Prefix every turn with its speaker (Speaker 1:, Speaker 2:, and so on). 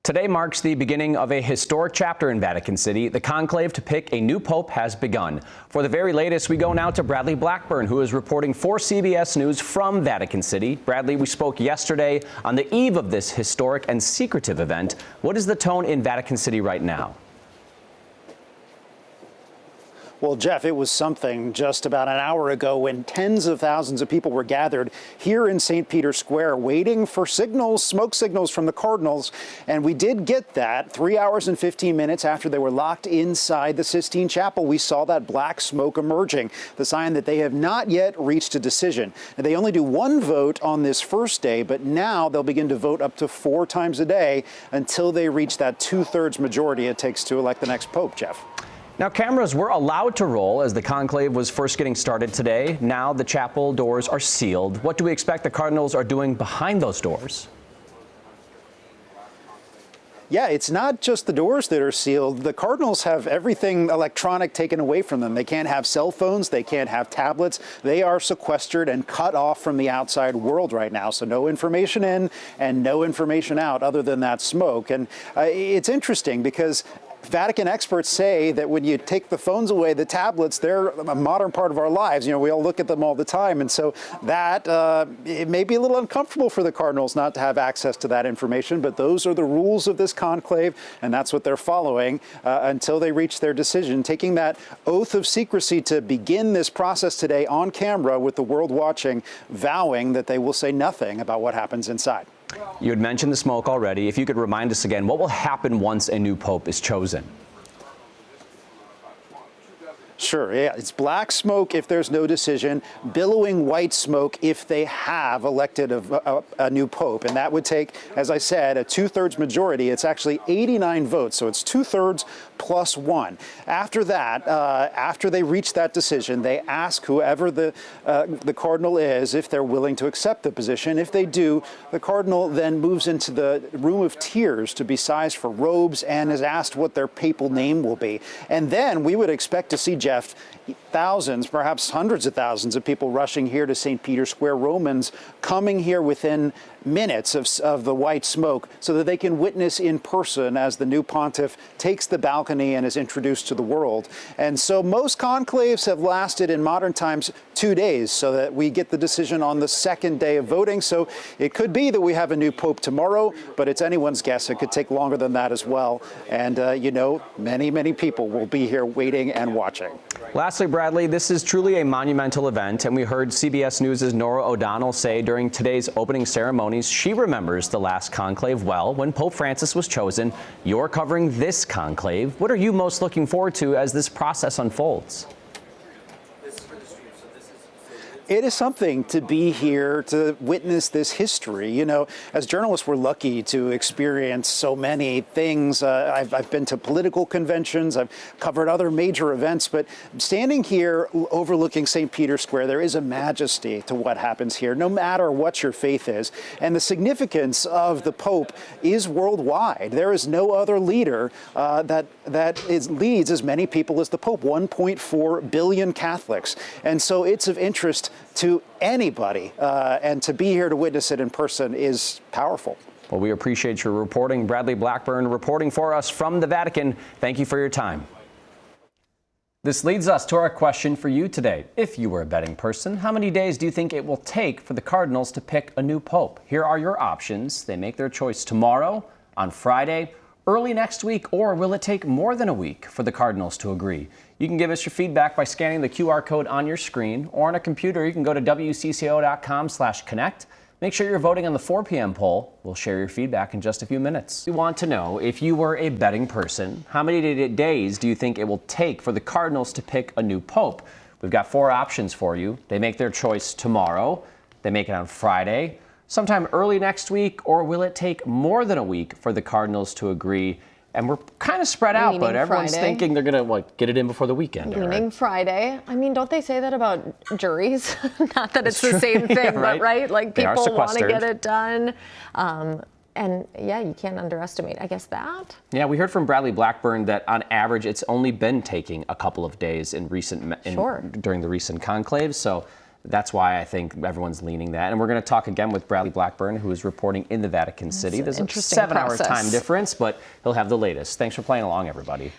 Speaker 1: Today marks the beginning of a historic chapter in Vatican City. The conclave to pick a new pope has begun. For the very latest, we go now to Bradley Blackburn, who is reporting for CBS News from Vatican City. Bradley, we spoke yesterday on the eve of this historic and secretive event. What is the tone in Vatican City right now?
Speaker 2: Well, Jeff, it was something just about an hour ago when tens of thousands of people were gathered here in St. Peter's Square waiting for signals, smoke signals from the cardinals. And we did get that 3 hours and 15 minutes after they were locked inside the Sistine Chapel. We saw that black smoke emerging, the sign that they have not yet reached a decision. Now, they only do one vote on this first day, but now they'll begin to vote up to 4 times a day until they reach that 2/3 majority it takes to elect the next pope, Jeff.
Speaker 1: Now, cameras were allowed to roll as the conclave was first getting started today. Now the chapel doors are sealed. What do we expect the cardinals are doing behind those doors?
Speaker 2: Yeah, it's not just the doors that are sealed. The cardinals have everything electronic taken away from them. They can't have cell phones. They can't have tablets. They are sequestered and cut off from the outside world right now. So no information in and no information out other than that smoke. And it's interesting because Vatican experts say that when you take the phones away, the tablets, they're a modern part of our lives. You know, we all look at them all the time. And so that it may be a little uncomfortable for the cardinals not to have access to that information. But those are the rules of this conclave, and that's what they're following until they reach their decision, taking that oath of secrecy to begin this process today on camera with the world watching, vowing that they will say nothing about what happens inside.
Speaker 1: You had mentioned the smoke already. If you could remind us again, what will happen once a new pope is chosen?
Speaker 2: Sure, yeah, it's black smoke if there's no decision, billowing white smoke if they have elected a new pope. And that would take, as I said, a 2/3 majority. It's actually 89 votes, so it's 2/3 plus 1. After that, after they reach that decision, they ask whoever the cardinal is if they're willing to accept the position. If they do, the cardinal then moves into the room of tears to be sized for robes and is asked what their papal name will be. And then we would expect to see, Jeff, thousands, perhaps hundreds of thousands of people rushing here to St. Peter's Square, Romans coming here within minutes of the white smoke so that they can witness in person as the new pontiff takes the balcony and is introduced to the world. And so most conclaves have lasted in modern times 2 days so that we get the decision on the second day of voting. So it could be that we have a new pope tomorrow, but it's anyone's guess. It could take longer than that as well. And, you know, many, many people will be here waiting and watching.
Speaker 1: Lastly, Bradley, this is truly a monumental event, and we heard CBS News' Nora O'Donnell say during today's opening ceremonies she remembers the last conclave well when Pope Francis was chosen. You're covering this conclave. What are you most looking forward to as this process unfolds?
Speaker 2: It is something to be here to witness this history. You know, as journalists, we're lucky to experience so many things. I've been to political conventions. I've covered other major events. But standing here overlooking St. Peter's Square, there is a majesty to what happens here, no matter what your faith is. And the significance of the Pope is worldwide. There is no other leader that leads as many people as the Pope, 1.4 billion Catholics. And so it's of interest to anybody, and to be here to witness it in person is powerful.
Speaker 1: Well, we appreciate your reporting. Bradley Blackburn reporting for us from the Vatican. Thank you for your time. This leads us to our question for you today. If you were a betting person, how many days do you think it will take for the cardinals to pick a new pope? Here are your options. They make their choice tomorrow, on Friday, early next week, or will it take more than a week for the cardinals to agree? You can give us your feedback by scanning the QR code on your screen, or on a computer, you can go to WCCO.com/connect. Make sure you're voting on the 4 p.m. poll. We'll share your feedback in just a few minutes. We want to know, if you were a betting person, how many days do you think it will take for the cardinals to pick a new pope? We've got 4 options for you. They make their choice tomorrow, they make it on Friday, sometime early next week, or will it take more than a week for the cardinals to agree? And we're kind of spread out, but everyone's thinking they're going to get it in before the weekend.
Speaker 3: Leaning Friday. I mean, don't they say that about juries? Not that it's the same thing, yeah, right? But right? Like, people want to get it done. And yeah, you can't underestimate, I guess, that. Yeah, we heard from Bradley Blackburn that on average, it's only been taking a couple of days in during the recent conclaves. So
Speaker 1: That's why I think everyone's leaning that. And we're going to talk again with Bradley Blackburn, who is reporting in the Vatican City. There's a 7-hour time difference, but he'll have the latest. Thanks for playing along, everybody.